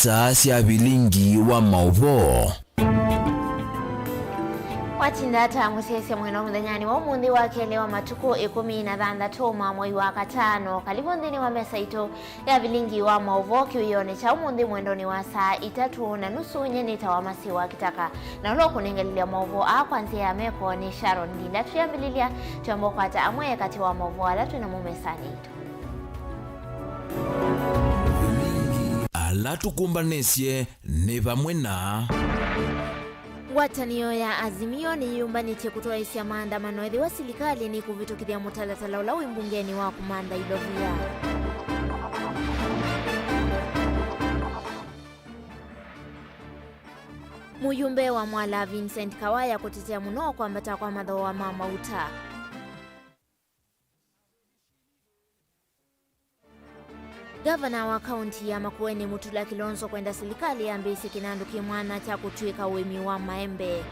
isa cia Vilingi wa Mauvoo. Watindata musese mweno muthanyani wa umuthi wa kele wa matuko 16 mwezi wa katano kalivondini wa mesa ito ya Vilingi wa Mauvoo kiuyone cha umuthi mwendoni wa saa 3:30 nyenita wa masi wa kitaka na ulo kunengelilia Mauvoo kwanzia ya meko ni Sharon Linda tuyambililia tuyambo kwata amwe kati wa Mauvoo alatu na mumesani ito alatu kumbanesye ne vamwe na Watanio ya Azimio ni yumbanite kutoa isi ya maandamano edhi wa silikali ni kuvitukithia mutalatala ulawi mbungeni wa kumanda ilovia. Muyumbe wa Mwala Vincent Kawaya kutetea muno kwa mbata kwa madho wa mama uta. Gavana wa kaunti ya Makueni Mutula Kilonzo kwenda serikali ya Mbisi Kinandu kimwana cha kutwika wemi wa maembe.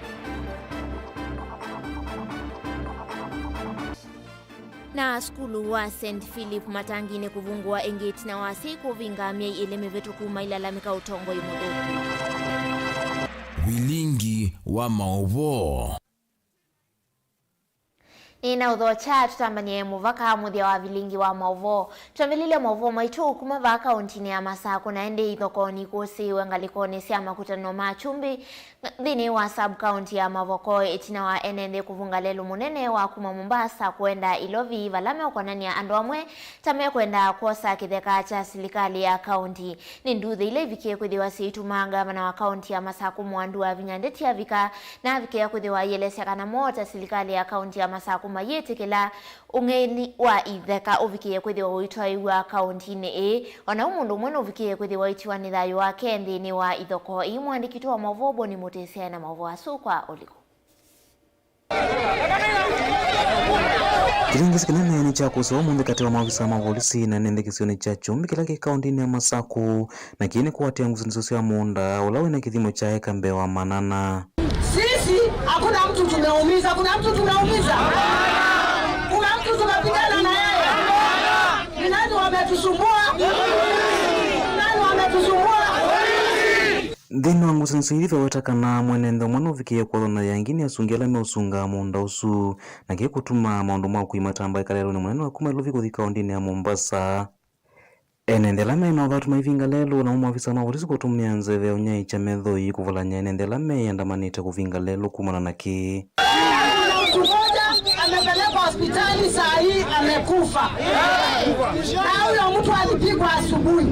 Na skulu wa St. Philip Matangine kuvungua engeti na wasi kuvingamia ile mivetu kuma ilalamika utongo imudu. Vilingi wa Mauvoo. Ina udhocha tutambanie muvaka muthia wa Vilingi wa Mauvoo. Tutambilile Mauvoo maitu kuma va kauntini ya Masako na ende ithokoni kusi wengalikoni sia makutano machumbi dhini wa sub county ya Mavoko itina wa enende kuvunga lelu munene wa kuma Mombasa kwenda Ilovi valame ukonania andu amwe tame kwenda kosa kitheka cha serikali ya kaunti ni nduthi ile vikie kwithiwa siituma gavana wa kaunti ya Masako Mwandu wa Vinyandeti ya vika na vikie kwithiwa yelesya kana mota serikali ya kaunti ya Masako mayetekela ungeni wa itheka uvikie kwithiwa uitwai wa kaunti ni ona umundu mwene uvikie kwithiwa itiwa ni thayo wa kendi ni wa ithoko imwandikitwa wa Mauvoo ni mutesia na Mauvoo asukwa oliko. Kilingisi kinene ni cha kusoa munde kati wa maafisa wa polisi na nende kisioni cha chumbi kila kikaundini ya Masako na kiene kuwatia nguzo ya munda ulawe na kithimo cha eka mbewa manana. Sisi hakuna mtu tunaumiza, kuna mtu tunaumiza. Kuna mtu tunapigana na yeye. Ni nani wametusumbua? Nani wametusumbua? Dhino wangu sensitive watakana mwenendo mwana uvikie kwa dhona yangini ya sungela meusunga munda usu na kie kutuma maundu mwa kuimatamba ikalelo ni mwenendo wakuma iluvi kuthika ondini ya Mombasa. Enendelame na watu maivinga lelo na umafisa na polisi kutumia nzeve unyai cha medhoi kuvulanya enendelame yandamanite kuvinga lelo kumana na ki. Amepelekwa hospitali saa hii amekufa. Na huyo mtu alipigwa asubuhi.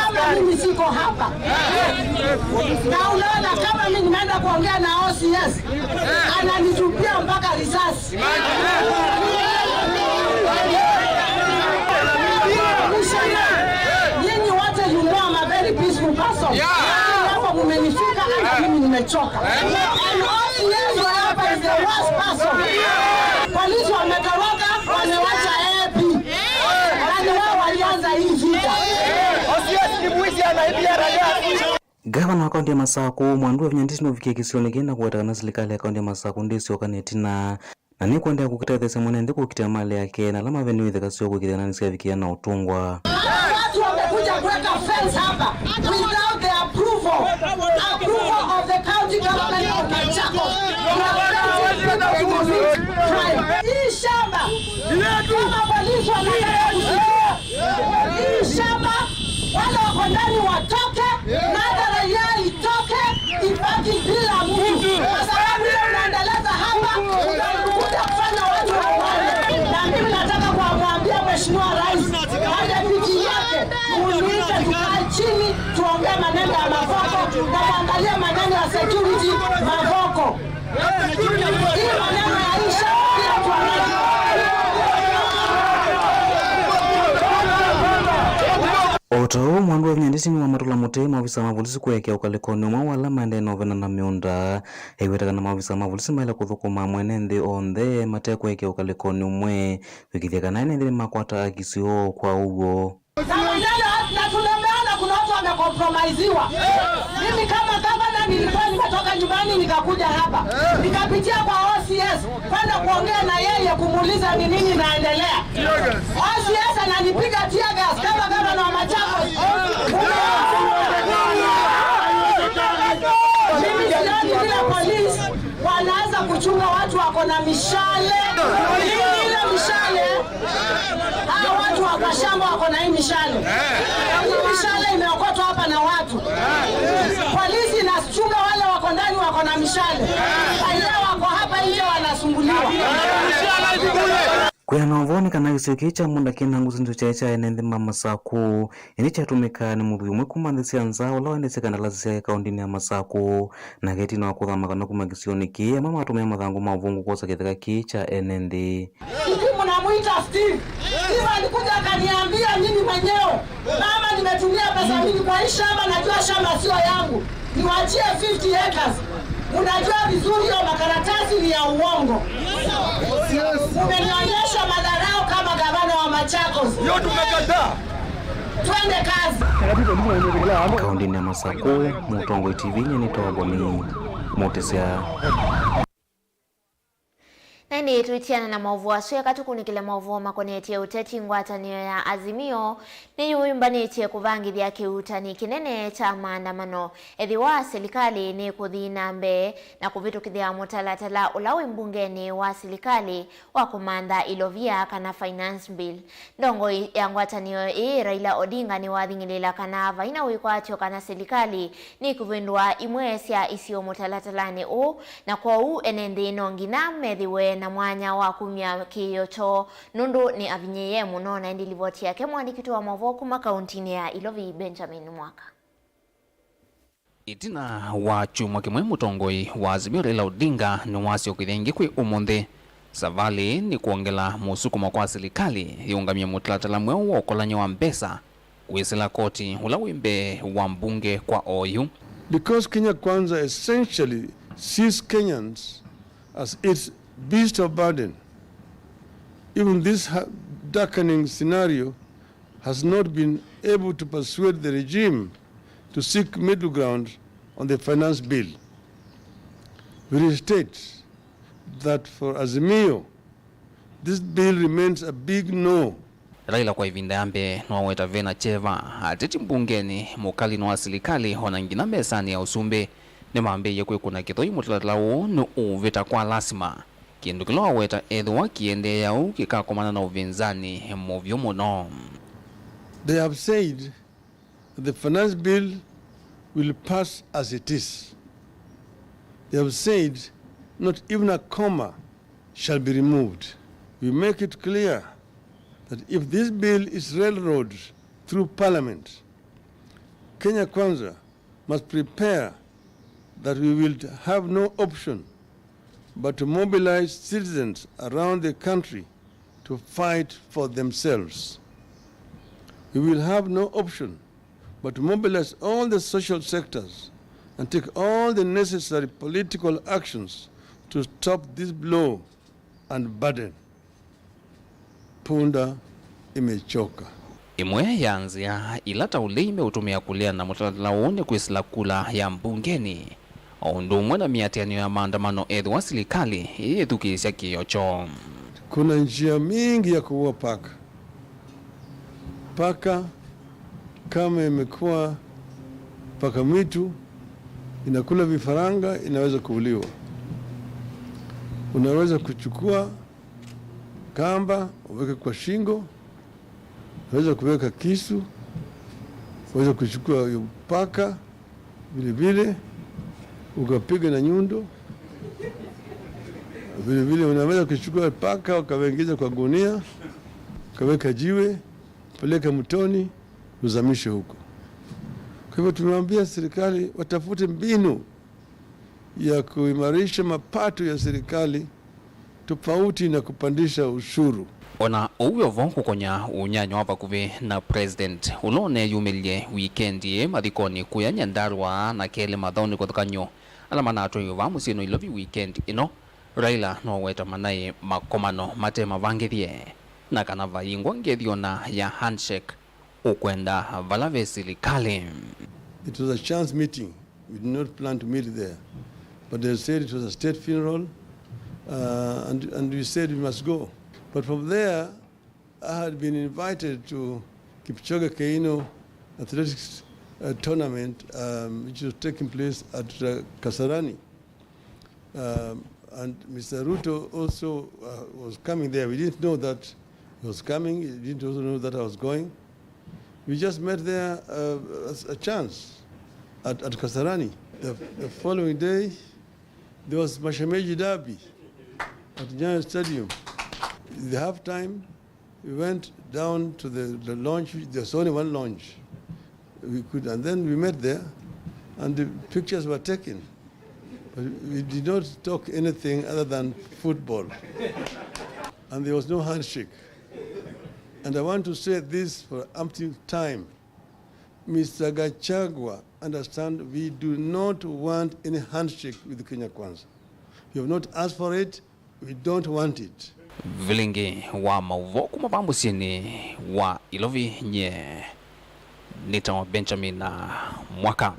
Kama mimi siko hapa. Na unaona kama mimi nimeenda kuongea na OCS ananitupia mpaka risasi. Nyinyi wote you know I'm a very peaceful person. Hapo mmenifika hata mimi nimechoka. And OCS hapa is the worst person. Polisi wametoroka wamewacha AP. Yaani wao walianza hii vita. OCS ni mwizi anaibia raia. Gavana wa kaunti ya Masako Mwandu wa Vinyandeti no vikie kisioni kenda kuwatakana serikali ya kaunti ya Masako ndisi kanetina na ni kuendea kukita thesa mwenende kukitia mali yake na lama venue theka sio kukitia nani sika vikia na utungwa. Watu wamekuja kuweka fence hapa without the approval of the county government of Machako. Hii shamba kama polisi wanataka kusikia hii shamba wale wako ndani watoke na hata raia itoke ibaki bila mtu kwa sababu ile unaendeleza hapa utakuja kufanya watu wapane. Na mimi nataka kuamwambia Mheshimiwa Rais aje piki yake muite tukae chini tuongee maneno ya Mavoko na kuangalia maneno ya security Mavoko. Hii maneno ya isha pia tuangalie. Oto Mwandu wa Vinyandeti ni wa matula mutema ofisa wa polisi kuwekea ukalekoni mwa wala maende novena na miunda heiwetaka na maofisa wa polisi maila kuthukuma mwenende onthe matea kuwekea ukalekoni umwe wikitheka na enende makwata akisio kwa ugo. Na tunameona kuna watu wamekompromiziwa. Mimi kama gavana nilikuwa nimetoka nyumbani nikakuja hapa. Nikapitia kwa OCS kwenda kuongea na yeye kumuuliza ni nini naendelea. OCS ananipiga tear gas kama gavana wa Machakos. wako na hii mishale. Hii mishale imeokotwa hapa na watu. Polisi inachunga wale wako ndani wako na mishale. Raia wako hapa nje wanasumbuliwa. Kwa novoni kana giseke cha munda kina nguzinzo cha enende mama sako eni chatumika ni muthu umwe kumandisia nzao la wende sekana la sia kaundini ya masako na geti na kuthama kana kumagisioni ki mama atumia mathangu mavungu kosa kitheka ki cha enende. Hivi mnamuita Steve. Steve alikuja akaniambia nini mwenyewe. Mama nimetumia pesa mingi kwa hii shamba, najua shamba sio yangu. Niwaachie 50 acres. Unajua vizuri hiyo makaratasi ni ya uongo. Umenionyesha madharau kama gavana wa Machakos. Hiyo tumekataa. Twende kazi. Kaundini ya masako Mutongo TV ni toboni motesea. Nani tuitiana na mauvoo aswe katukunikile mauvoo makonetie uteti ngwatanio ya Azimio ni uyumbanetie kuvangithia kiutani kinene cha maandamano ethiwa serikali ni kuthina mbe na kuvitukithia mutalatala ulawi mbungeni wa serikali wa kumanda ilovia kana finance bill. Ndongo ya ngwatanio Raila Odinga ni wathingilila kana vaina wikwatio kana serikali ni kuvindua imwesia isio mutalatalani na kwa enende nongina methiwe na mwanya wa kumya kiyocho nundu ni avinyeye muno na ndi livoti yake mwandiki wa Mauvoo kuma kauntini ya Ilovi Benjamin Mwaka. Itina wa chuma kimwe mutongoi wa Azimio Raila Odinga ni wasio kithengi kwi umuthi savali ni kuongela musukuma kwa serikali iungamia mutalatala mweo wa ukolanya wa mbesa kuisila koti ula wimbe wa mbunge kwa oyu. Because Kenya Kwanza essentially sees Kenyans as its beast of burden. Even this darkening scenario has not been able to persuade the regime to seek middle ground on the finance bill. We restate that for Azimio, this bill remains a big no. Raila kwa ivinda ambe nwaweta vena cheva ateti mbungeni mukali nwa serikali hona ngina mesani ya usumbe ni maambe yekwe kuna kitoi mutalatalawo ni uvita kwa lasima kindu kilo aweta edhwa kiende yao kikakomana na uvinzani movyo muno. They have said that the finance bill will pass as it is. They have said not even a comma shall be removed. We make it clear that if this bill is railroaded through Parliament, Kenya Kwanza must prepare that we will have no option but to mobilize citizens around the country to fight for themselves. We will have no option but to mobilize all the social sectors and take all the necessary political actions to stop this blow and burden. Punda imechoka. Imwe yanzia ilata uleime utumia kulia na mutalatala uone kuisila kula ya mbungeni. Ondumwe na miatianio ya maandamano edhwa serikali yethukisya kiyocho. Kuna njia mingi ya kuua paka. Paka kama imekuwa paka mwitu inakula vifaranga inaweza kuuliwa. Unaweza kuchukua kamba uweke kwa shingo, unaweza kuweka kisu, unaweza kuchukua paka vile vile ukapiga na nyundo. Vile vile unaweza kuchukua paka ukawaingiza kwa gunia, ukaweka jiwe, peleka mtoni, uzamishe huko. Kwa hivyo tumemwambia serikali watafute mbinu ya kuimarisha mapato ya serikali tofauti na kupandisha ushuru. Ona uwe vonku konya unyanyo hapa kuve na president ulone yumilie weekendi mathikoni kuya nyandarwa na kele mathoni kuthukanyo alama na atu yuva musino Ilovi weekend ino Raila no weta manaye makomano mate mavangithie na kana vaingwa ngithiona ya handshake ukwenda valave serikali. It was a chance meeting. We did not plan to meet there, but they said it was a state funeral, and we said we must go. But from there, I had been invited to Kipchoge Keino athletics tournament, which was taking place at Kasarani. And Mr. Ruto also was coming there. We didn't know that he was coming. He didn't also know that I was going. We just met there a chance at Kasarani. The following day, there was Mashemeji Derby at Giant Stadium. In the halftime, we went down to the lounge. There's only one lounge. And then we met there, and the pictures were taken. But we did not talk anything other than football. And there was no handshake. And I want to say this for umpteenth time. Mr. Gachagua, understand, we do not want any handshake with Kenya Kwanza. We have not asked for it, we don't want it. Vilingi Wa Mauvoo kuma bambusini wa ilovi nye nita Benjamin na mwaka.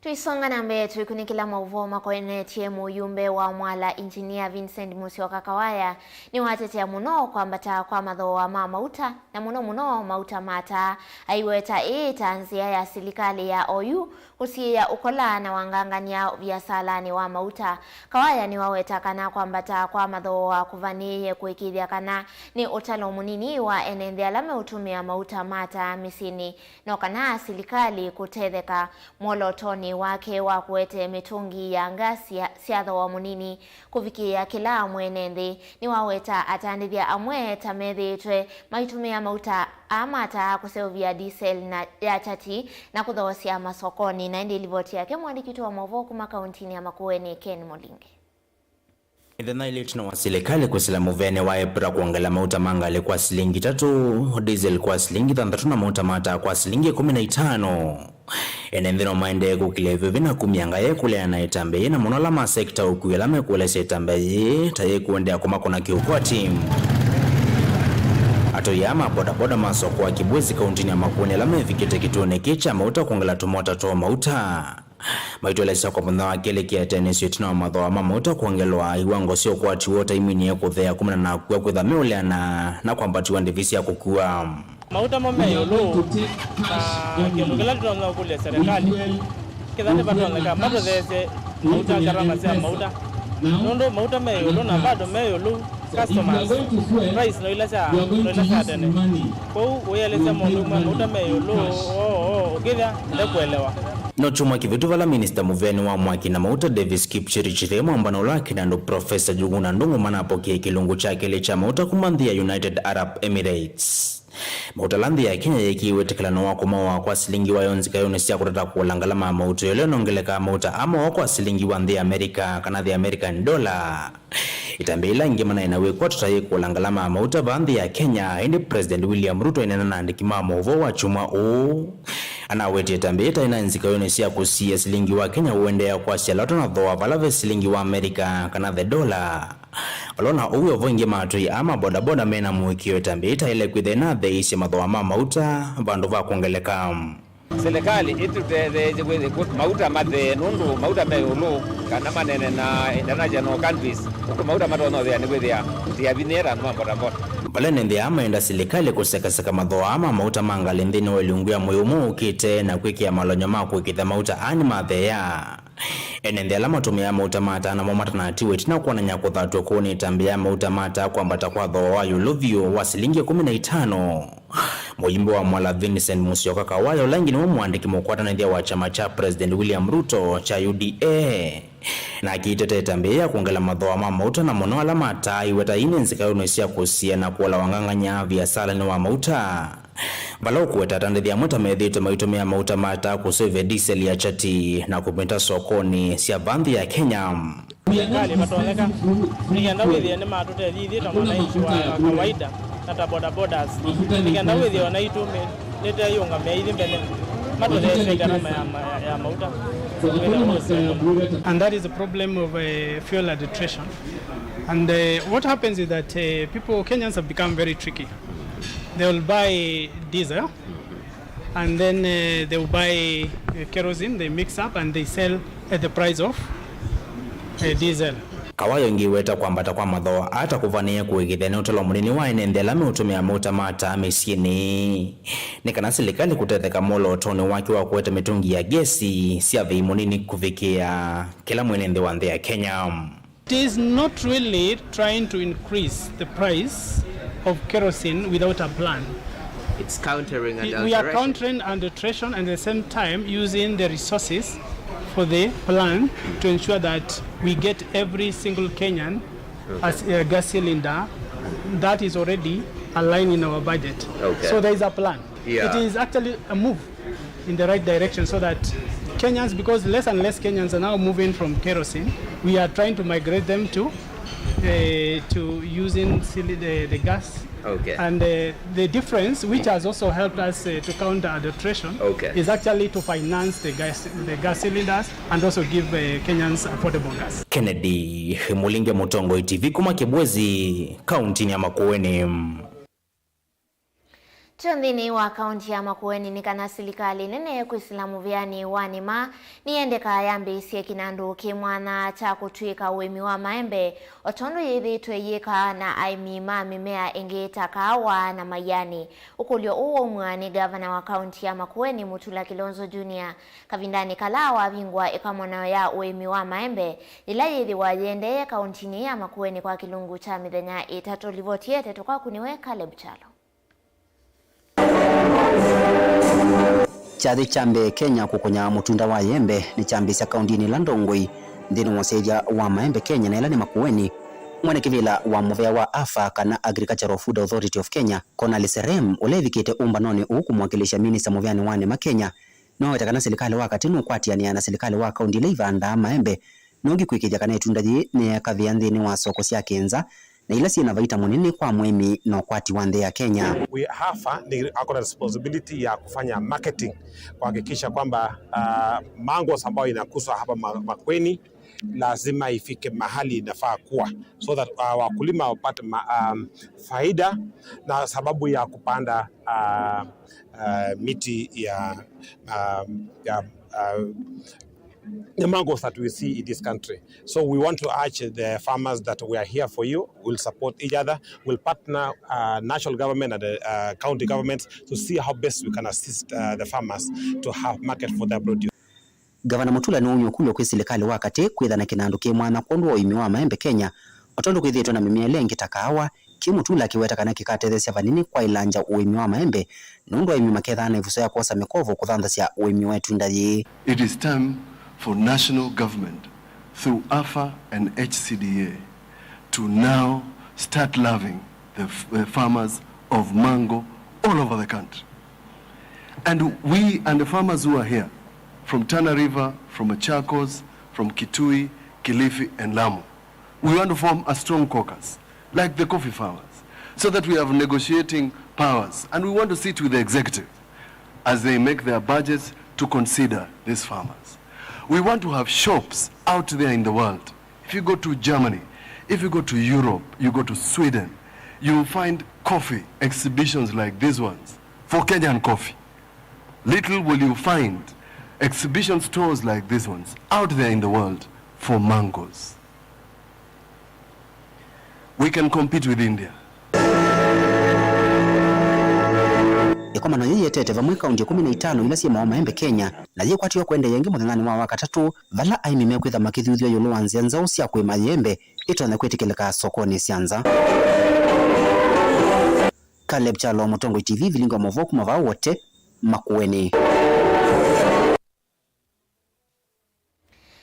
Tuisonga na mbele tulikunikila Mauvoo makoene tiemu yumbe wa mwala engineer Vincent Musyoka Kawaya ni watetea muno kwambata kwa madho wa mauta na muno mauta mata aiweta tanzia ya serikali ya OU kusia ukola na wangangania vya salani wa mauta. Kawaya ni waweta kana kwambata kwa madho wa kuvaniye kuikidhia kana ni utalo munini wa enendea lame utumia mauta mata misini no kana serikali kutetheka molotoni wake wa kuwete mitungi ya ngasi siadho wa munini kufikia kila mwenende ni waweta atandithia amwe tamethitwe maitumia mauta amata kusevia diesel na ya chati na kuthosia masokoni na ndi livoti yake mwandikitu wa Mauvoo kuma kauntini ya Makueni Ken Molinge. Idhana ilituna wa serikali kusila muvene wa epra kuangala mauta mangale kwa shilingi 3, diesel kwa shilingi 3 na mauta mata kwa shilingi 15. Enendhino maende kukilevyo vina kumianga ye kule anayetambe na monola masekta ukuela mekule setambe taye kuendea kuma kuna kiukua timu. Atoyama boda masoko wa Kibwezi kauntini ya Makueni lame vikite kituone kicha mauta kuangala tumota toa mauta. Maitolesa kwa mwana wakele kia tenesi yotina wa madho wa mauta kuangelwa iwango sio kwa tiwota imini ya kuthea kumina na kuwa kuthamia ulea na kwa mbati wandivisi ya kukua. Mauta mame yolo na kiongela tunaona kule serikali kidhani bado wanaka bado zese mauta karama sia mauta nondo mauta me yolo na bado me yolo customers price no ilasa tena kwa hiyo ile sema mauta me yolo ukidha ndio kuelewa. No chuma kivitu vala Minister Muveni wa Mwaki na mauta Davis Kipchirchire mwambano laki na ndo Professor Juguna Ndungu manapokia kilungu chake licha mauta kumandhia United Arab Emirates. Mauta landi ya Kenya yekiwetekelano wako mawa kwa silingi wa yonzika yonisia kutata kuwalangalama mauta yole nongeleka mauta ama wako silingi wa the America kana the American dollar. Itambila ingemana inawe kwa tutaye kuwalangalama mauta bandhi ya Kenya indi President William Ruto inanana andikima Mauvoo wa chuma anaweti itambita inanzika yonisia kusia silingi wa Kenya uendea kwa sialato na dhoa valave silingi wa America kana the dollar. Walona uwe voinge matui ama boda mena muikio itambita ile kwithena the isi madhoa mauta bandu va kuongeleka. Serikali itu the mauta mathe nundu mauta me ulu kana manene na international countries uko mauta matono the anywhere dia binera no boda. Balene ndi ama enda serikali kuseka madhoa ama mauta mangale ndini waliunguya moyo ukite na kwikia malonyo mako ikitha mauta ani mathea. Enende alama tumia mauta mata na momata na atiwe tina kuwa na nyako dhatu kuni tambia mauta mata kwa mbata kwa dhoa yulovyo wa silingi 15. Mojimbo wa mwala Vincent Musyoka Kawaya ulangi ni mwandiki mkwata na ndia wa chama cha President William Ruto cha UDA. Na kiitete tambia kuongela madhoa mauta na mono alama ata iweta inenzika unosia kusia na kuwala wanganganya vya sala ni wa mauta. Bala ukuweta tandidhi ya mweta medhito maitumia mauta mata kuseve diesel ya chati na kupita sokoni siya bandhi ya Kenya. Serikali matoleka nikienda wewe ni matute hizi tamanaishi wa kawaida na bodas nikienda wewe wanaitume leta hiyo ngamia hizi mbele matole gharama ya mauta. And that is the problem of fuel adulteration. And what happens is that Kenyans have become very tricky. They will buy diesel and then they will buy kerosene, they mix up and they sell at the price of diesel. Kawayo ngiweta kwambata kwa madhoa hata kuvania kuigithene utalo munini wa enendela utumia mauta mata misini. Nikana serikali kutetheka molo toni wake wa kuweta mitungi ya gesi siya vei munini kufikia kila mwenende wa Kenya. It is not really trying to increase the price of kerosene without a plan. It's countering adulteration. We are countering adulteration and at the same time using the resources for the plan to ensure that we get every single Kenyan as a gas cylinder that is already aligned in our budget. Okay. So there is a plan. Yeah. It is actually a move in the right direction so that Kenyans, because less and less Kenyans are now moving from kerosene, we are trying to migrate them to using the gas. Okay. And the difference, which has also helped us to counter adulteration, is actually to finance the gas cylinders and also give Kenyans affordable gas. Kennedy Mulinge Mutongo TV kuma Kibwezi kaunti ya Makueni. Chondhini wa kaunti ya Makueni ni kana serikali nene kuislamu vyani wanima niende kayambe isie kinandu kimwana cha kutwika uimi wa maembe otondo yithi tweyika na aimima mimea ingeta kawa na mayani ukulio uo mwani gavana wa kaunti ya Makueni Mutula Kilonzo Junior kavindani kalawa bingwa ikamwana ya uimi wa maembe ila yithi wajende kauntini ya Makueni kwa kilungu cha mithenya itatu livotiete tukwa kuniweka lebchalo. Chathi chambe Kenya kukonya mutunda wa yembe ni chambe cia kaundini la Ndongoi ndini waseja wa maembe Kenya na ila ni Makueni mwene kivila wa muvea wa AFA kana Agricultural Food Authority of Kenya Konali Serem ulevikite umbanoni uku mwakilisha minisa muveani wane makenya no wetakana serikali wakati nukwatiania na serikali wa kaundi leivanda maembe nongi kwikija kana itundaji ni kavia nthini wa soko cia Kenza na ila sina vaita munene kwa mwemi na kwati wa ndea Kenya. We hafa ni akona responsibility ya kufanya marketing kuhakikisha kwamba mango ambayo inakuswa hapa Makueni lazima ifike mahali inafaa kuwa so that wakulima wapate faida na sababu ya kupanda miti ya the mangoes that we see in this country. So we want to urge the farmers that we are here for you. We'll support each other. We'll partner national government and the county governments to see how best we can assist the farmers to have market for their produce. Gavana Mutula ni unyokulo kwa serikali wakati kwitha na kinandu ki mwana kondu uimi wa maembe Kenya otondo kwithitwo na mimea lengi takawa ki Mutula kiweta kana kikatethesia vanini kwa ilanja uimi wa maembe nundu uimi maketha na ivuso ya kosa mikovo kuthandhasia uimi wetu ndayi. It is time for national government through AFA and HCDA to now start loving the farmers of mango all over the country. And we and the farmers who are here from Tana River, from Machakos, from Kitui, Kilifi and Lamu, we want to form a strong caucus like the coffee farmers so that we have negotiating powers and we want to sit with the executive as they make their budgets to consider these farmers. We want to have shops out there in the world. If you go to Germany, if you go to Europe, you go to Sweden, you will find coffee exhibitions like these ones for Kenyan coffee. Little will you find exhibition stores like these ones out there in the world for mangoes. We can compete with India. Ikomano yeyetete vamwe kaunti 15 ila cia maembe Kenya na yekwatiwa kwende yengi muthangani wa wakatatu vala aimime kwitha makithuthio yulu wanzia nzao cia kwima yembe itone kwitikilika sokoni cianza. Caleb Chalo, Mutongo TV, Vilingi Wa Mauvoo kuma vao wote Makueni.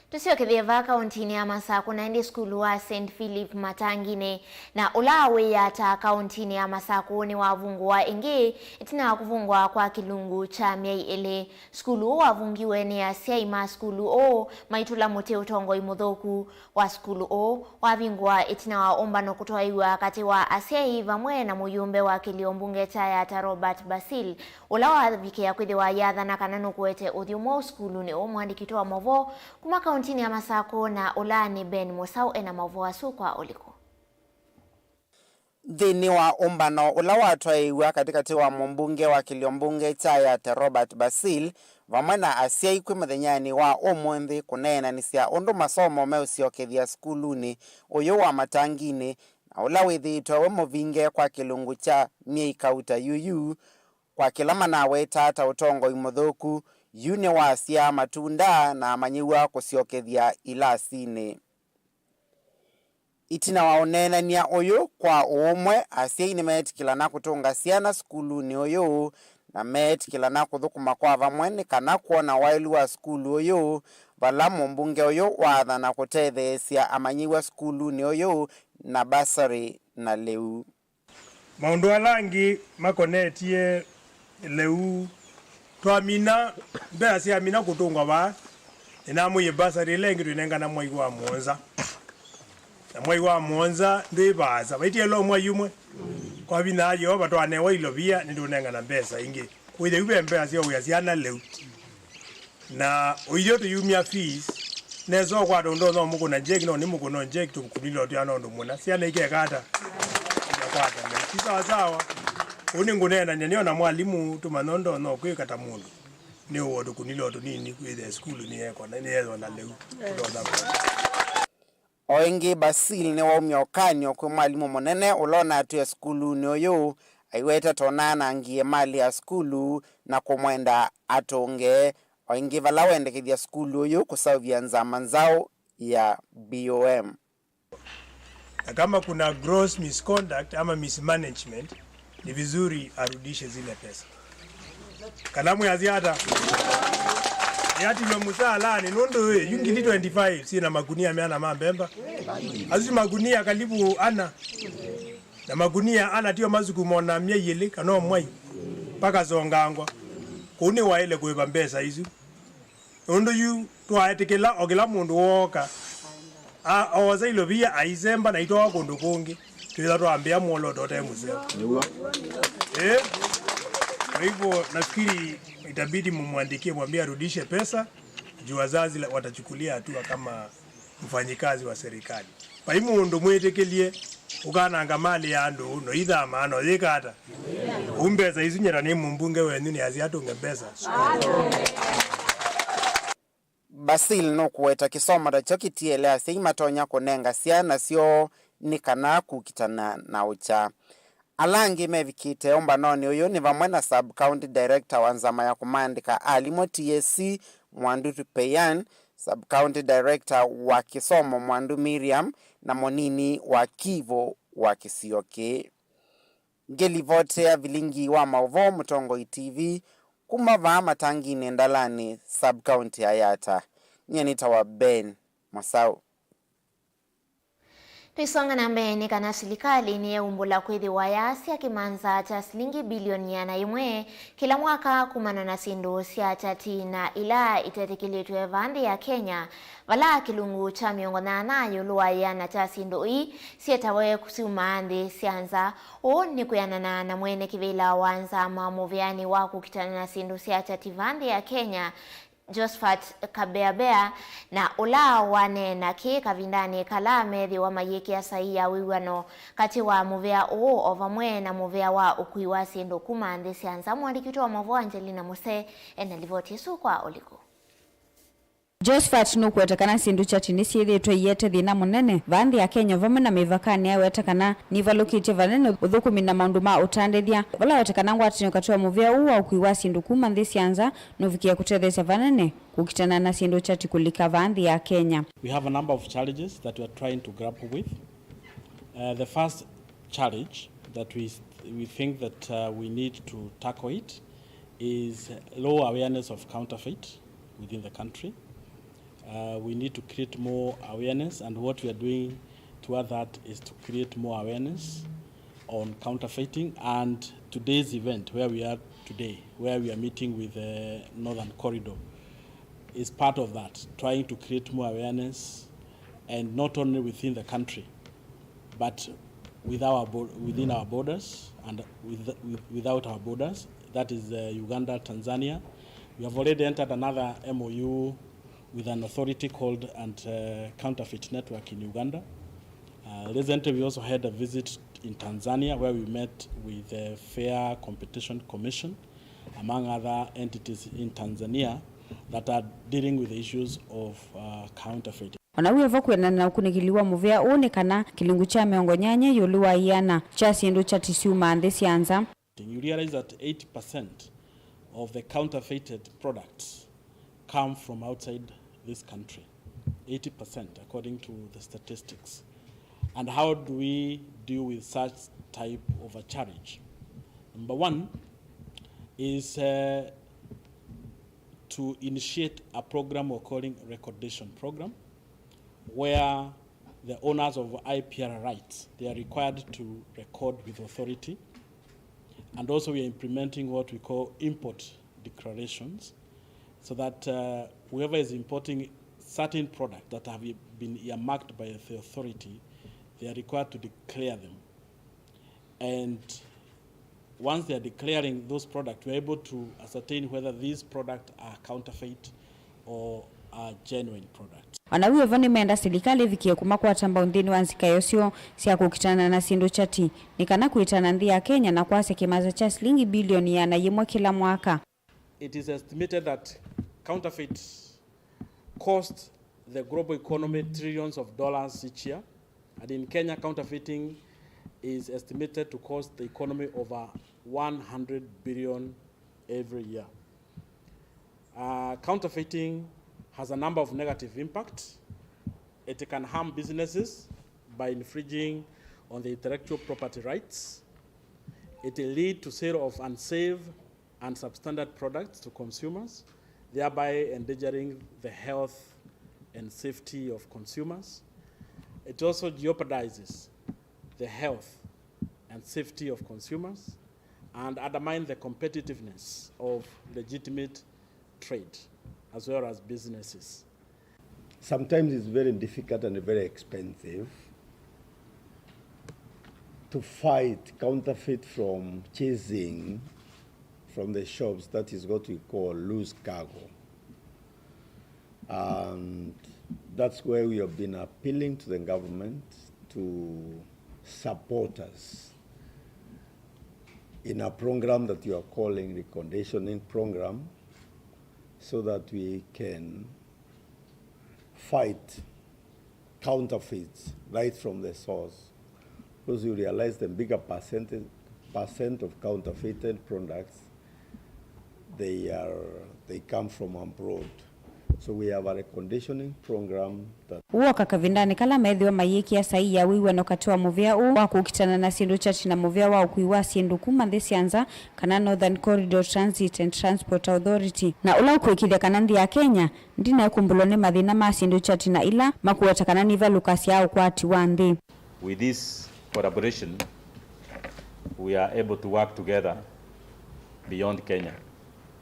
Tusio kithiva kauntini ya Masako na ndi skulu wa St. Philip Matangine na ulawe ya ta kauntini ya Masako ni wavungwa ingi itina kuvungwa kwa kilungu cha miei ele skulu wavungiwe ni ya siaima skulu o maitula mote utongo imodhoku wa skulu o wavingwa itina waomba no kutoaiwa kati wa asiai vamwe na muyumbe wa kiliombunge cha ya ta Robert Basil ulawa vike ya kwithe wa yatha na kananu kuete uthiumo skulu ni o mwandikito wa Mauvoo kuma kauntini ya Masako na ulani Ben Musau ena Mauvoo asukwa oliko. Thini wa umbano ula watwaiwa katikati wa mbunge wa kiliombunge cha ta Robert Basil vamana asiai kwi muthenyani wa umwenthi kunena nisia undu masomo meusiokethia skuluni uyu wa Matangini na ula withitwe we muvinge kwa kilungu cha miei kauta yuyu kwa kilama nawe tata utongo imuthuku yune wasia matunda na manyiwa kusiokethia ilasini. Thini wa umbano ula watwaiwa katikati wa mbunge wa kiliombunge cha ta Robert Basil vamana asiai kwi muthenyani wa umwenthi kunena nisia undu masomo meusiokethia skuluni uyu wa Matangini na ula withitwe we muvinge kwa kilungu cha miei kauta yuyu kwa kilama nawe tata utongo imuthuku yune wasia matunda na manyiwa kusiokethia ilasini. itina waonenania uyu kwa umwe asia nimetikilana kutunga ciana skulu ni uyu na metikilana kuthukuma kwa vamwe ni kana kuona wailu wa skulu uyu vala mumbunge uyu wathana kutethesia amanyiwa skulu ni uyu na basari na leu maundu alangi makonetie leu twamina mbea cia mina kutunga ba ina muye basari lengi twinengana mwai wa Mwanza na mwai wa Mwanza ndibaza baitie lo mwai umwe kwa bina yo batwane wa ilobia ndunengana mbesa ingi kuithe ube mbea cia uya ciana leu na uyo to yumia fees nezo kwa ndo no mukuna jeki no ni mukuna jeki tukunilo tu ano ndo muna ciana ike kata kwata ndi sawa uni ngunena nyaniona mwalimu tumanondo no kwikata mundu ni wodo kunilo to nini kwithe school ni eko na ni ezo na leu ndo oingi Basil ni waumia okanyo kwa mwalimu monene ulona atu ya skulu ni uyu aiweta tonana ngie mali ya skulu na kumwenda atonge oingi vala wende kithia skulu uyu kusavia nzama nzao ya BOM. Na kama kuna gross misconduct ama mismanagement ni vizuri arudishe zile pesa. Kalamu ya ziada yati lo musala ni nondo yungili 25 sina magunia meana mambemba azi magunia karibu ana na magunia ana tio mazuku mona myeyele kano mwai paka zongangwa kuni waile kuiba mbesa hizo nondo yu twaetekela ogela mundu woka owaza ilobia aizemba na itoa kondo konge tuila tuambia muolo dote museo kwa hivyo nafikiri itabidi mumwandikie mwambie arudishe pesa juu wazazi watachukulia hatua kama mfanyikazi wa serikali. Kwa hivyo ndo mwetekelie ukananga mali ya ndo no idha maana yekata umbeza izunyera ni mumbunge wenu ni aziatunge pesa. Basil no kuweta kisoma da chokitielea seima tonya kunenga ciana cio ni kana kukitana na ucha alangi mevikite omba noni uyu ni vamwe na sub county director wa nzama ya kumandika alimo TSC Mwandu Tupeyan, sub county director wa kisomo Mwandu Miriam na monini wa Kivo wa Kisioke. Ngelivote ya Vilingi Wa Mauvoo Mutongo TV kumava matangine ndalani sub county ayata nyenita wa Ben Masau. Tuisonga na mbele kana serikali ni umbula kwithi wayasi ya kimanza cha shilingi bilioni ya imwe kila mwaka kumana na sindu cia chatina ila itetekeletwe vandi ya Kenya vala kilungu cha miongo na yuluwa yana cha sindu ii sietawe kusuma andi sianza ni kuyanana na mwene kivila wanza mamuviani waku kitana na sindu cia chativandi ya Kenya Josephat Kabeabea na ula wane na kika vindani kala methi wa mayeki ya sahi ya wiwano kati wa muvea ovamwe na muvea wa ukuiwa sindu kumande sianza mwandikito wa Mauvoo Angelina Muse enalivoti kwa oliko. Josephat no kwetekana sindu cha tinisi yetwe yete thina munene vandi ya Kenya vamwe na mivakani ya wetekana nivalukite vanene uthukumi na maundu ma utandethia vala wetekana ngwatinyo katiwa muvea uwa ukuiwa sindu kuma nthi sianza nuvikia kutethesia vanene kukitana na sindu cha tikulika vandi ya Kenya. We have a number of challenges that we are trying to grapple with. The first challenge that we think that we need to tackle it is low awareness of counterfeit within the country. We need to create more awareness, and what we are doing toward that is to create more awareness on counterfeiting. And today's event, where we are today, where we are meeting with the Northern Corridor, is part of that, trying to create more awareness, and not only within the country, but within our borders and without our borders. That is Uganda, Tanzania. We have already entered another MOU with an authority called Counterfeit Network in Uganda. Recently, we also had a visit in Tanzania where we met with the Fair Competition Commission, among other entities in Tanzania that are dealing with the issues of counterfeiting. Onawiva kwenana na ukunikiliwa muvea une kana kilungu cha miongo nyanye yuluwa iana cha sindu cha tisiuma nthi sianza. You realize that 80% of the counterfeited products come from outside this country. 80% according to the statistics. And how do we deal with such type of a challenge? Number one is to initiate a program we're calling recordation program, where the owners of IPR rights, they are required to record with authority. And also we are implementing what we call import declarations, so that whoever is importing certain products that have been earmarked by the authority, they are required to declare them. And once they are declaring those products, we are able to ascertain whether these products are counterfeit or are genuine products. Wanawiwe vani meenda serikali vikie kumakwa tamba ndini wanzika yosio siya kukitana na sindu chati. Nikana kuitana ndi ya Kenya na kwa sekimaza cha shilingi bilioni ya na yemwa kila mwaka. It is estimated that counterfeit cost the global economy trillions of dollars each year. And in Kenya, counterfeiting is estimated to cost the economy over 100 billion every year. Counterfeiting has a number of negative impacts. It can harm businesses by infringing on the intellectual property rights. It will lead to sale of unsafe and substandard products to consumers, thereby endangering the health and safety of consumers. It also jeopardizes the health and safety of consumers and undermines the competitiveness of legitimate trade as well as businesses. Sometimes it's very difficult and very expensive to fight counterfeit from chasing from the shops. That is what we call loose cargo. And that's where we have been appealing to the government to support us in a program that you are calling the conditioning program, so that we can fight counterfeits right from the source. Because you realize the bigger percent of counterfeited products, they come from abroad. So we have a reconditioning program that Uoka kavindani kala medhiwa mayeki ya sahi ya wiwe nokatiwa muvia waku ukitana na sindu chachi na muvia wa ukuiwa sindu kuma dhisi anza kana Northern Corridor Transit and Transport Authority. Na ula ukuikidha kanandi ya Kenya, ndina ya kumbulone madhina maa sindu chachi na ila makuwata kanani va lukasi ya ukwati wandi. With this collaboration, we are able to work together beyond Kenya.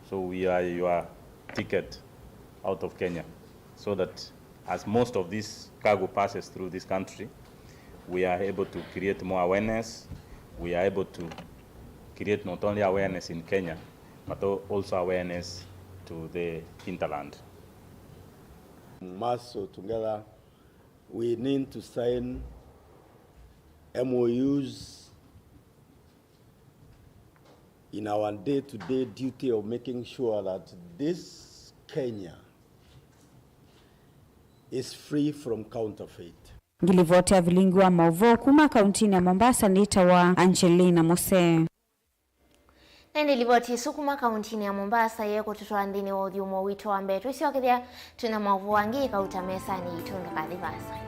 So we are your ticket out of Kenya, so that as most of this cargo passes through this country, we are able to create more awareness. We are able to create not only awareness in Kenya, but also awareness to the hinterland. So together, we need to sign MOUs in our day-to-day duty of making sure that this Kenya is free from counterfeit. Ngilivotea Vilingi Wa Mauvoo kuma kauntini ya Mombasa, nita wa Angelina Mose. Na nilivoti sukuma kauntini ya Mombasa yeko tutoa ndini wa udhiumo wito wa mbetu. Isi wakithia tuna Mauvoo wangi kautamesa ni itundo kadhivasa.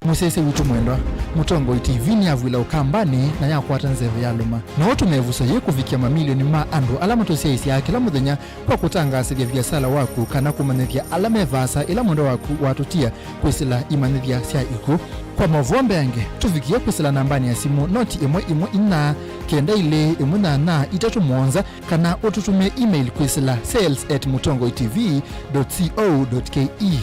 Musese witu mwendwa Mutongo TV ni avwila ukambani na yakwata nzeve ya luma na watu mevusa ye kufikia mamilioni ma andu alama tosia isi ya kila muthenya kwa kutangasithia biasala waku kana kumanithia alama evasa ila mwendo waku watutia kwisila imanithia sia iku kwa Mauvoo mbenge tufikia kwisila nambani ya simu noti imwe ina kenda ile imunana itatu mwonza kana ututume email kwisila sales@mutongotv.co.ke.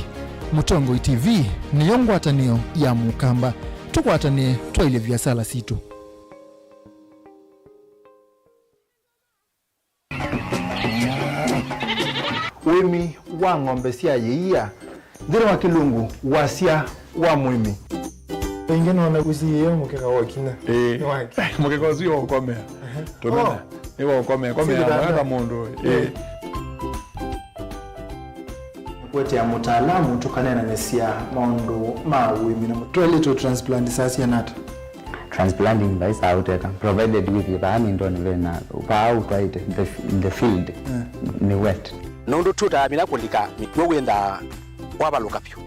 Mutongo TV ni yongwatanio ya mukamba tukwatanie twaile biasala situ. Wimi wa ng'ombe cia yeia ndire wa kilungu wasia wa mwimi wengine wanagusia mukeka wa kina mukeka wa zio ukome tumena ni wa ukome ya mundu kwete ya mutaalamu tukanena nesia maundu ma wimi na twele to transplant sasa nata transplanting by Sauteka, provided with the Bahamilton Vena, out right in the field, ni wet. Nondo tuta mina kulika wenda wabaluka pyo.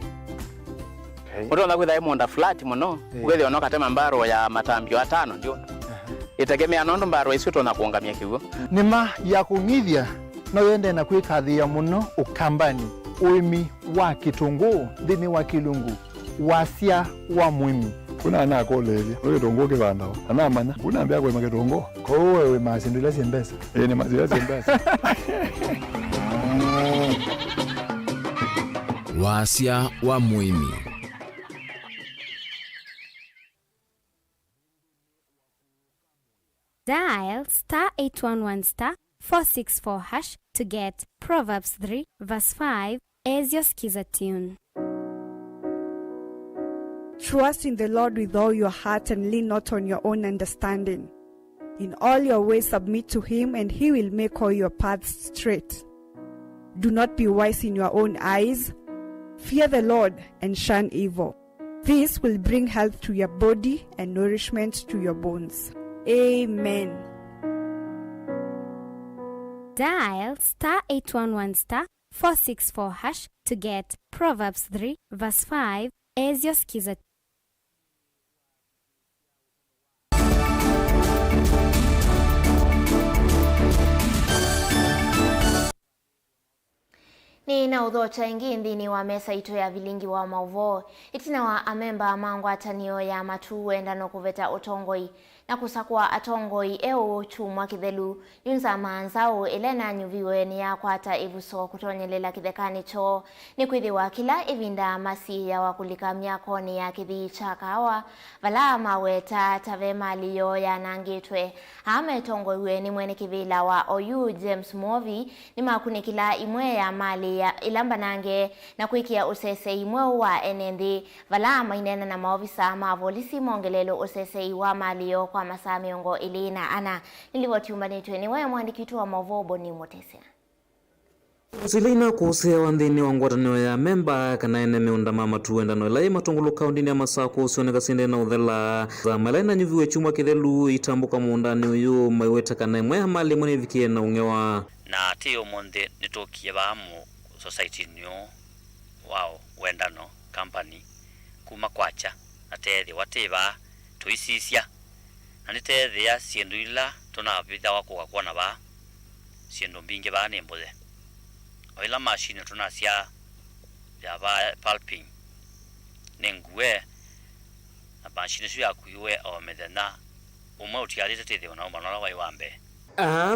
Unaona kwenda imonda flat muno, kweli onoka tema mbaro ya matambio atano ndio. Itegemea nondo mbaro isuto na kuongamia kigo. Nima ya kungithia no wende na kwikathia muno ukambani uimi wa kitunguu thini wa kilungu wasia wa mwimi kuna na kolele wewe tongo kibanda ana mana kuna mbya kwa makitongo kwa wewe masindula sembesa ni mazira sembesa wasia wa mwimi. Dial *811*464# to get Proverbs 3 verse 5 as your skiza tune. Trust in the Lord with all your heart and lean not on your own understanding. In all your ways submit to him, and he will make all your paths straight. Do not be wise in your own eyes. Fear the Lord and shun evil. This will bring health to your body and nourishment to your bones. Amen. Dial *811*464# to get Proverbs 3 verse 5 as your skiza. Ni na udhocha ingi ndini wa mesa ito ya Vilingi Wa Mauvoo itina wa amemba mangwa atanio ya matu endano kuveta otongoi na kusakwa atongoi eo chumwa kithelu yunza maanzao elena nyuviwe ni ya kwata ivuso kutonyelela kithekani cho ni kwithiwa kila ivinda masi ya wakulika miakoni ya kithi chakawa vala maweta tave maliyo ya nangitwe hame tongoi ni mwene kivila wa OU James Movi ni makunikila imwe ya mali ya ilamba nange na kuikia usese imwe wa enendi vala mainena na maofisa mavolisi mongelelo usese wa maliyo kwa masaa miongo ilina ana nilivotiumbanitwe ni wewe mwandikitu wa Mauvoo Boni Motesia. Silina kusea wandini wangwatanio ya memba kana ene meundama matuendano ilai matongolo kaundini ya masako usioneka sinde na udhela za malaina nyuviwe chumwa kithelu itambuka muundani uyu maiweta kana imwe hamali mwene vikie na ungewa na tiyo monde nitokie bamu society nyo wao wendano company kuma kwacha na tethi wateba tuisisia na nitethia siendu ila tunabitha wako kwa ba siendu mbinge ba nembole oila machine tunasia ya ba pulping nengue na machine sio yakuiwe au medena umwe utialite tethi na umanola waiwambe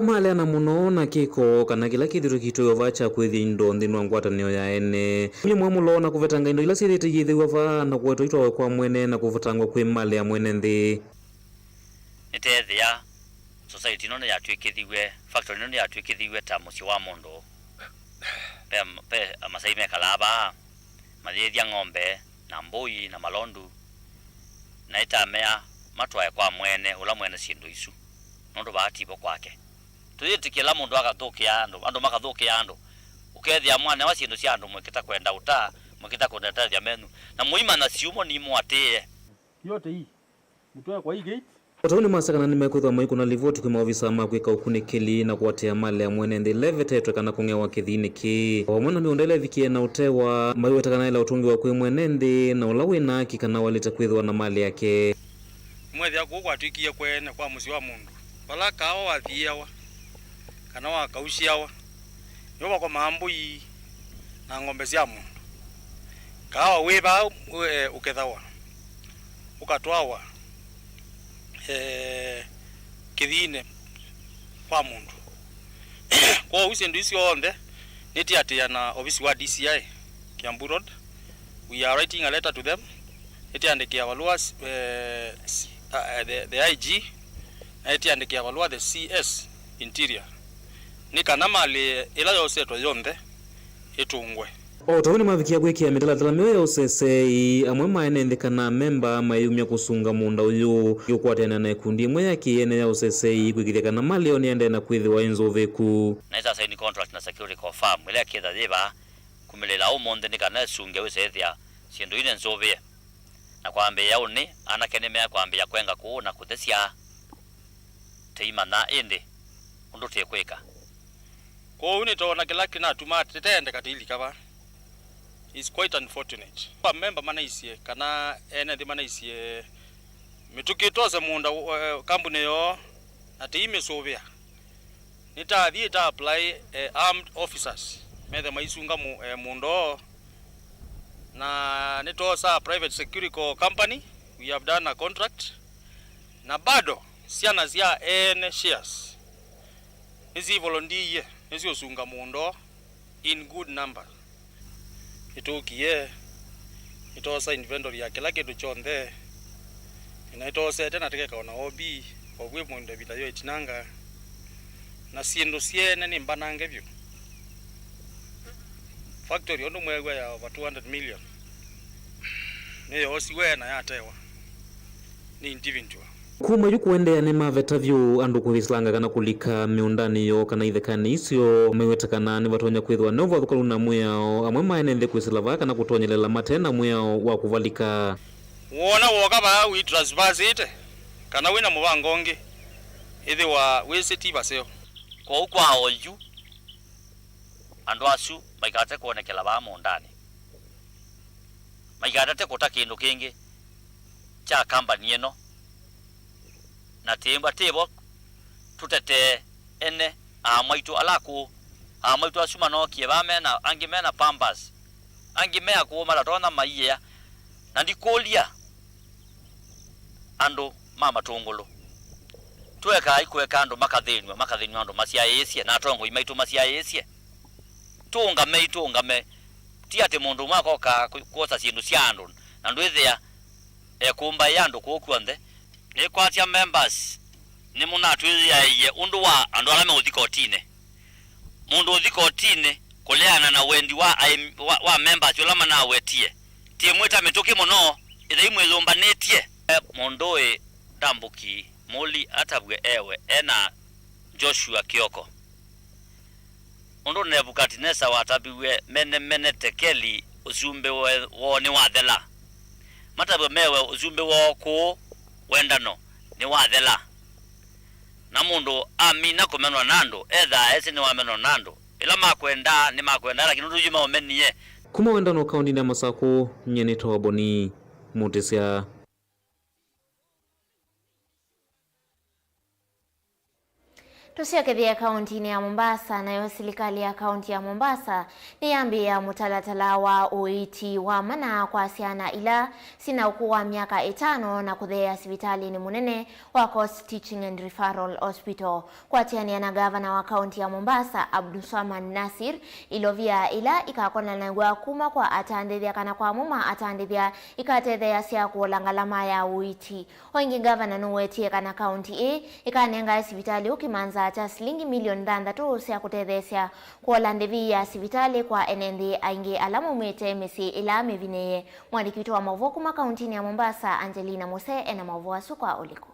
male na muno na kiko kana kila kithiru kito yovacha kwethi ndo ndino ngwatanio ya ene ni mwamulo na kuvetanga indo ila sirite yithiwa va na kweto itwa kwa mwene na kuvetangwa kwi male ya mwene ndi nitethia society none ya twikithiwe factory none ya twikithiwe ta musi wa mondo pe amasaime kalaba malethia ng'ombe na mbui na malondu na itamea matwae kwa mwene ula mwene sindu isu nondo batibo kwake tuyitikila mundu agathukia andu makathukia andu ukethia mwana wa sindu cia andu mwikita kwenda uta mwikita kundeteria menu na muima na ciumo ni mwatie yote hii mtoa kwa hii gate Watauni masakana nimekwithwa maikuna livoti kwa maofisa makwika ukunikili na kuwatea mali ya mwene ndi levetetwe kana kungewa kithini ki wamwana miundele vikie na utewa maiweta kana ila utungi wa kwe mwene ndi na ula WINAKE kana walita kwithwa na mali yake mwethia kwa twikie kwene kwa musi wa mundu bala kawa wathiawa kana wakaushiawa yoba kwa mambui na ng'ombe cia mundu kawa wiba ukethawa ukatwawa kithine kwa mundu kwa usi ndu icio onde nitiatia na ofisi wa DCI Kiambu Road. We are writing a letter to them nitiandikia walua the IG na nitiandikia walua the CS Interior nikana mali ila yosetwa yonde itungwe Otauni mavikia gwekia mitalatala miyo ya usesei amwe maene ndikana memba mayumia kusunga munda uyu yukwatena na ikundi imwe ya kiene ya usesei kwikithia kana mali oni ende na kwithiwa inzoveku na isa sign contract na security confirm ile kitha thiba kumilela umonde nikana sunge usethia sindu ine nzove na kwambia yauni anakenemea kwambia kwenga ku na kuthesia teima na indi undu tekweka ko uni to na kila kina tuma tetende katili kaba is quite unfortunate pa member manaisie kana ene ndi manaisie mitukitose munda company yo ati imesovia nitathi ta apply armed officers methe maisunga mundo na nitosa private security company. We have done a contract na bado siana zia ene shares hizi volunteer hizi osunga mundo in good number itukie itosa inventory ya kila kitu chonde inaitose tena tekeka ona obi ogwe mundo bidayo itinanga na siendo siene ni mbanange vyo factory ono mwegwe ya over 200 million niyo osiwe na yatewa ni individual kuma yukuendea ni maveta vyu andu kuhislanga kana kulika miundani yo kana ithekani isio mewetakana ni watonya kwithwa novo thukulu na muyao amwe maenende kwisilava kana kutonyelela matena muyao wa kuvalika wona woka ba we transfer ite kana wina mubangonge ithi wa wesiti baseo kwa ukwa oyu andu asu maikate kuonekela ba mundani maikate kota kindu kingi cha company eno na temba tebo tutete ene amaitu alaku amaitu asuma no kiebame na angimena pambas angimea ku mara tona maiya na ndikolia ando mama tongolo tuweka ikweka ando makathenwa ando masiaesie na tongo imaitu masiaesie tunga me tiate mundu mwako ka kosa sindu siandu na ndwethia kumba yandu kukwande ni kwatia members ni munatwithia ye undu wa andu ala me uthikotine mundu uthikotine kuleana na wendi wa members ulama na wetie tie mweta mituki muno ithai mwithumbanetie mundu dambuki muli atabwe ewe ena Joshua Kioko undu Nebukadneza watabiwe mene tekeli uzumbe woni wathela matabwe mewe uzumbe woko wendano ni wathela na mundu amina kumenwa nando etha ese ni wamenwa nando ila makwenda ni makwenda lakini ndu yuma omenie kuma wendano kaundi na Masako nyene toboni mutesia Tusiakethia kaunti ya Mombasa nayo serikali ya kaunti ya Mombasa ni yambia mutalatala wa uiti wa mana kwa siana ila sina ukuwa miaka 5 na kuthea sibitali ni munene wa Coast Teaching and Referral Hospital kwa tiania na gavana wa kaunti ya Mombasa Abdulswamad Nasir ilovia ila ikakona na kuma kwa atandethia kana kwa muma atandethia ikatethea sia kuolangalama ya uiti oingi gavana nuwetie kana kaunti ikanenga sibitali ukimanza cha shilingi milioni 6 cia kutethesia kuola ndevi ya sibitali kwa enende aingi alamu mwete mesi ila mevineye mwandiki wa Mauvoo kuma kaunti ya Mombasa Angelina Mose ena Mauvoo asukwa oliko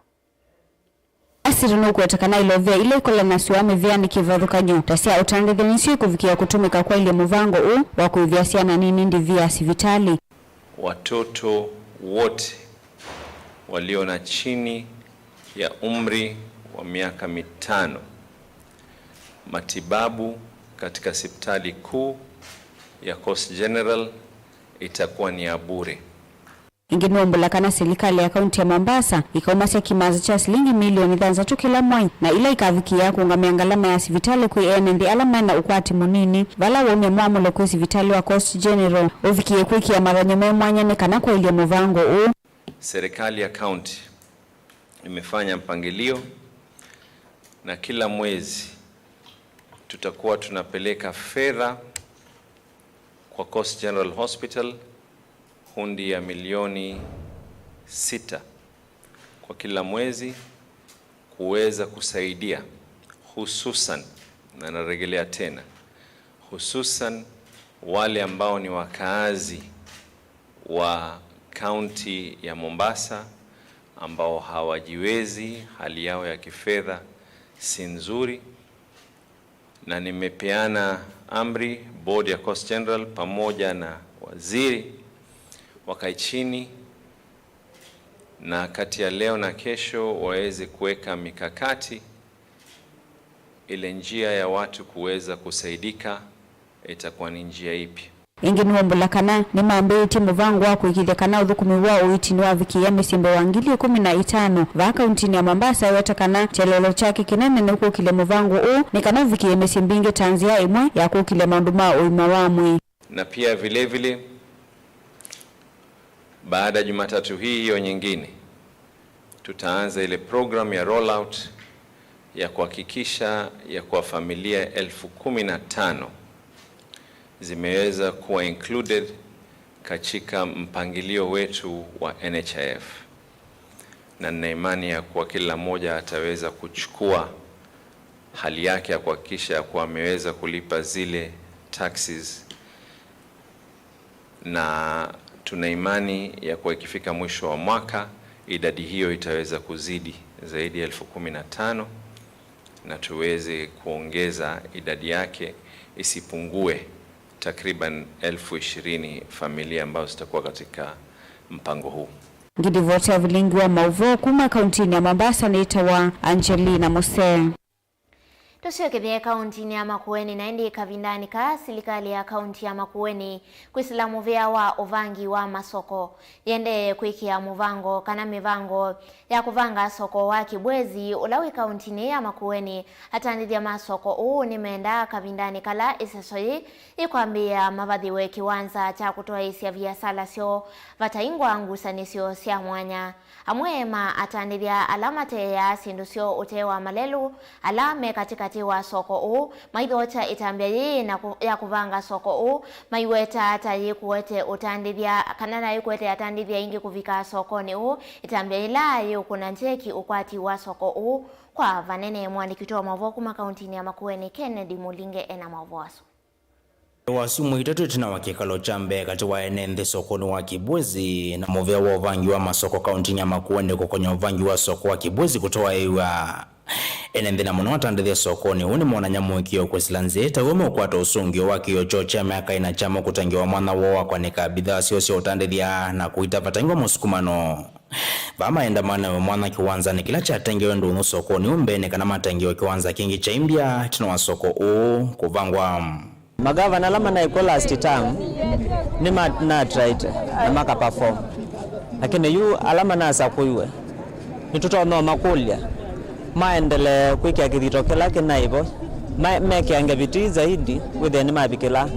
asiri no kwetakana ilovia ile ikola na suame vyani kivathukanyo tasia utandethenisi kuvikia kutumika kwa ile muvango wa kuivyasiana nini ndivia sibitali watoto wote walio na chini ya umri wa miaka 5 matibabu katika hospitali kuu ya Coast General itakuwa ni ya bure. Inginombula kana serikali ya kaunti ya Mombasa ikaumasa kimaza cha shilingi milioni 3 kila mwaka na ila ikavikia kungamia ngalama ya sibitali ku NND alama na ukwati munini vala wome mwamulo ku sibitali wa Coast General uvikie kwiki ya maranyome mwanyane kana kwa ile muvango Serikali ya kaunti imefanya mpangilio na kila mwezi tutakuwa tunapeleka fedha kwa Coast General Hospital hundi ya milioni 6 kwa kila mwezi kuweza kusaidia hususan na narejelea tena hususan wale ambao ni wakaazi wa kaunti ya Mombasa ambao hawajiwezi, hali yao ya kifedha si nzuri, na nimepeana amri board ya Coast General pamoja na waziri wakae chini na kati ya leo na kesho waweze kuweka mikakati, ile njia ya watu kuweza kusaidika itakuwa ni njia ipi. Ingi niwombulakana ni maambiti muvango wa kuikithekana uthukumi wa uitini wa viki ya misimbo wa 2015 va kauntini ya Mombasa wetakana chelelo chake kinene ni kukile muvango ni kana viki ya misimbingi tanzia imwe ya kukile maundu ma uima wamwe. Na pia vile vile baada ya Jumatatu hii hiyo nyingine tutaanza ile program ya rollout ya kuhakikisha ya kwa familia 15,000 zimeweza kuwa included katika mpangilio wetu wa NHIF, na nina imani ya kuwa kila mmoja ataweza kuchukua hali yake ya kuhakikisha kuwa ameweza kulipa zile taxes, na tuna imani ya kuwa ikifika mwisho wa mwaka idadi hiyo itaweza kuzidi zaidi ya 15,000 na tuweze kuongeza idadi yake isipungue takriban 20,000 familia ambazo zitakuwa katika mpango huu. Ngidivoti ya Vilingi Wa Mauvoo kuma kauntini ya Mombasa ni itawa Angelina Mose. Tusiokethia kauntini ya Makueni na indi kavindani ka serikali ya kaunti ya Makueni kuisilamu vya wa uvangi wa masoko yende kuikia muvango kana mivango ya kuvanga soko wa kibwezi ulawi kauntini ya Makueni hatandithia masoko ni menda kavindani kala isesoi ikwambia mavadhiwe kiwanza cha kutoa isia vya sala sio vataingwa ngusanisio sia mwanya amwema atandithia alamate ya sindusio utewa malelu alame katika wa soko maidhocha itambia yeye na ya kuvanga soko maiweta hata yekuwete utandithia kanana yekuwete atandithia ingi kuvika sokoni itambia ila yo kuna njeki ukwati wa soko kwa vanene mwandiki wa Mauvoo kuma kauntini ya Makueni Kennedy Mulinge ena Mauvoo wasumu itatu tina wakikalo chambe kati wa enende sokoni wa kibwezi na movea wa uvangi wa masoko kauntini ya Makueni kukonya uvangi wa soko wa kibwezi kutoa iwa enende na mwana watandithia sokoni uni mwana nyamukio kwesilanzeta ume ukwata usungio wakio chocha miaka ina chamo kutangiwa mwana wawa kwa nika bidhaa sio utandithia na kuita patangwa musukumano vama endamana mwana kiwanza ni kila cha tengewe ndu sokoni umbene kana matengewe kiwanza kingi cha imbia tino wa soko kuvangwa magavana lama na iko last term ni na tried na maka perform lakini yu alama nasa kuiwe ni tutono makulia maendele kuikia kithitokela kinaivo meke angeviti zaidi witheni mabikila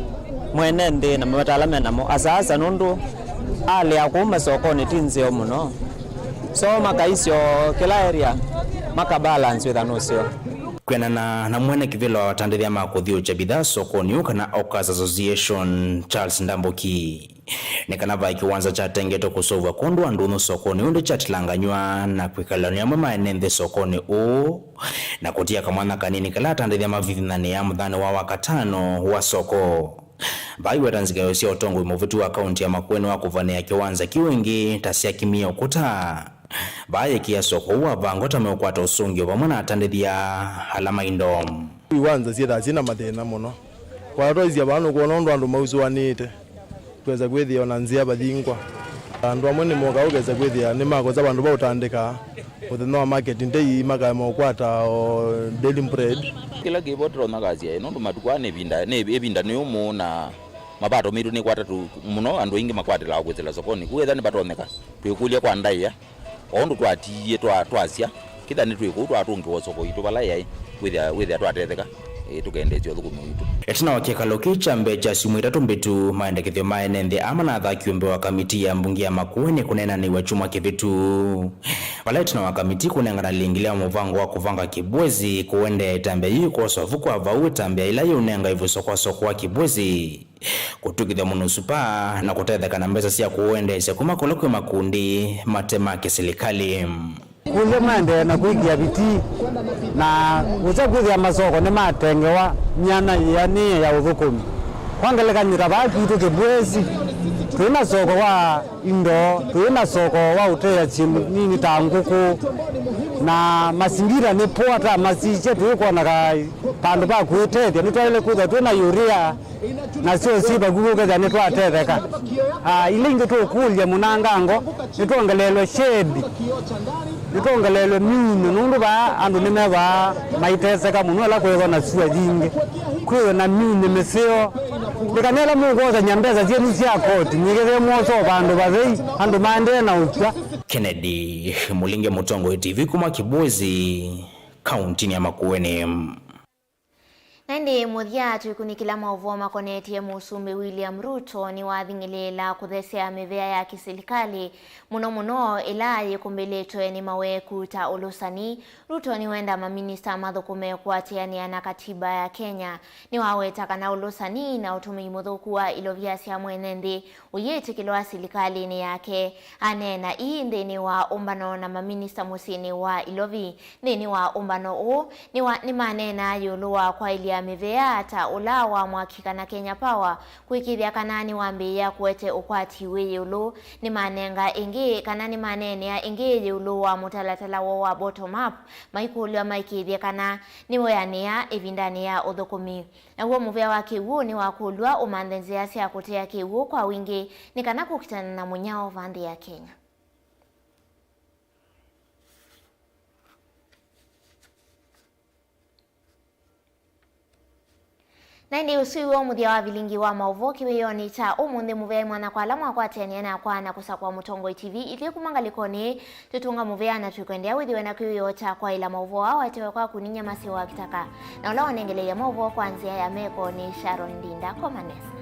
mwenende na matalame namo asasa nundu ali akuma sokoni tinzio muno so makaisio kila area maka balance with anusio kwena na mwene kivilo watandithia makuthio cha bidhaa sokoni kana Okas Association Charles Ndamboki nekana vai kiwanza cha tengeto kusova kondwa nduno sokoni unde chatilanganywa na kwikalania mama enende sokoni na kutia kamwana kanini kala tandithia mavithina ya mudhane wa wakatano wa soko vai wetanzika yosia utongo imovitu wa kaunti ya Makueni wa kuvania kiwanza kiwengi tasia kimia ukuta baye kia soko wa vangota meokwata usungio pamwana atandithia alama indom iwanza sieta sina mathina muno kwatoizia abantu kuona andu mausuanite kweza kwithia na nzia bathingwa andu amwe ni moka ugeza kwithia ni makoza bandu bautandika muthenya wa marketing day maka mokwata daily bread kila gibotro na gazia no matukwane ebinda ni umu na mabato miru ni kwatatu muno andu ingi makwatira kwethela sokoni kuwetha ni batoneka twikulia kwa ndaiya ondu twatiye twasia kitha ni twiku twatungi wa soko itu bala yai withia twatetheka tugendezio thukumi itu etina wakikalo kichambe cha simu itatu mbitu maendekethio maenende ama na athaki umbe wa kamiti ya mbunge ya Makueni kunena ni wachuma kivitu wala etina wa kamiti kunengana lingilia muvango wa kuvanga kibwezi kuende tambia hii kwa sofuku wa vau tambia ila yunenga hivyo soko wa kibwezi kutukithia munusupa na kutetheka na mbesa siya kuende sekuma kolokwe makundi matema kisilikali kuze mande na kuikia biti na kuza kuthia masoko ni matengewa nyana yani ya uthukumi kwangelekanyira bakitu kibwezi twina soko wa indo twina soko wa uteya nini ta nguku na masingira ni poa masiche tuko na pandu ba kuetethia ni twale kutha twina yuria na sio siba gugu za netwa tetheka ilingi tu kulya munangango nitwongelelwe shedi nitwongelelwe mino nundu ba andu nimeba maiteseka muno la kwego na sua jingi kwiwe na mino meseo ndikanela mugoza nyambeza zenu cia koti nyigeze mwoso bandu bathei andu mande na upya. Kennedy Mulinge, Mutongo TV, kuma Kibwezi, kaunti ya Makueni. Nandi muthia tuikunikila mauvoo makonetie musumbi William Ruto ni wathingilela kuthesea mivea ya kiserikali muno ila yikumbiletwe ni mawe kuta ulusani. Ruto ni wenda maminista mathukume kuatiania na katiba ya Kenya ni waweta kana ulusani na utumi muthuku wa ilovia cia mwenendi uyitikilwa serikali ni yake anena hii ndeni wa umbano na maminista musini wa ilovi ndeni wa umbano u ni manena yuluwa kwa ili ya mivea ata ulawa mwakika na Kenya Power kuikithia kanani wambia kuete ukwati weyulu ni manenga ingi kanani manene ya ingi yulu wa mutalatala wa bottom up maikulu ya maikithia kana ni moyania evindani ya uthukumi na huo muvea wa kiwu ni wakulwa umandenzia cia kutea kiwu kwa wingi ni kana kukitana na munyao vandi ya Kenya. Nandi usiwo muthia wa Vilingi Wa Mauvoo kiwiyoni cha umuthi muvea mwana kwa alamwa kwa tenia na kwa na kusakwa Mutongo TV ithi kumangalikoni tutunga muvea na tukwendea withiwe na kiwiyo cha kwa ila mauvoo awatewe kwa kuninya masi wa kitaka na ula wanengele ya mauvoo kwa nzia ya meko ni Sharon Dinda Komanesa.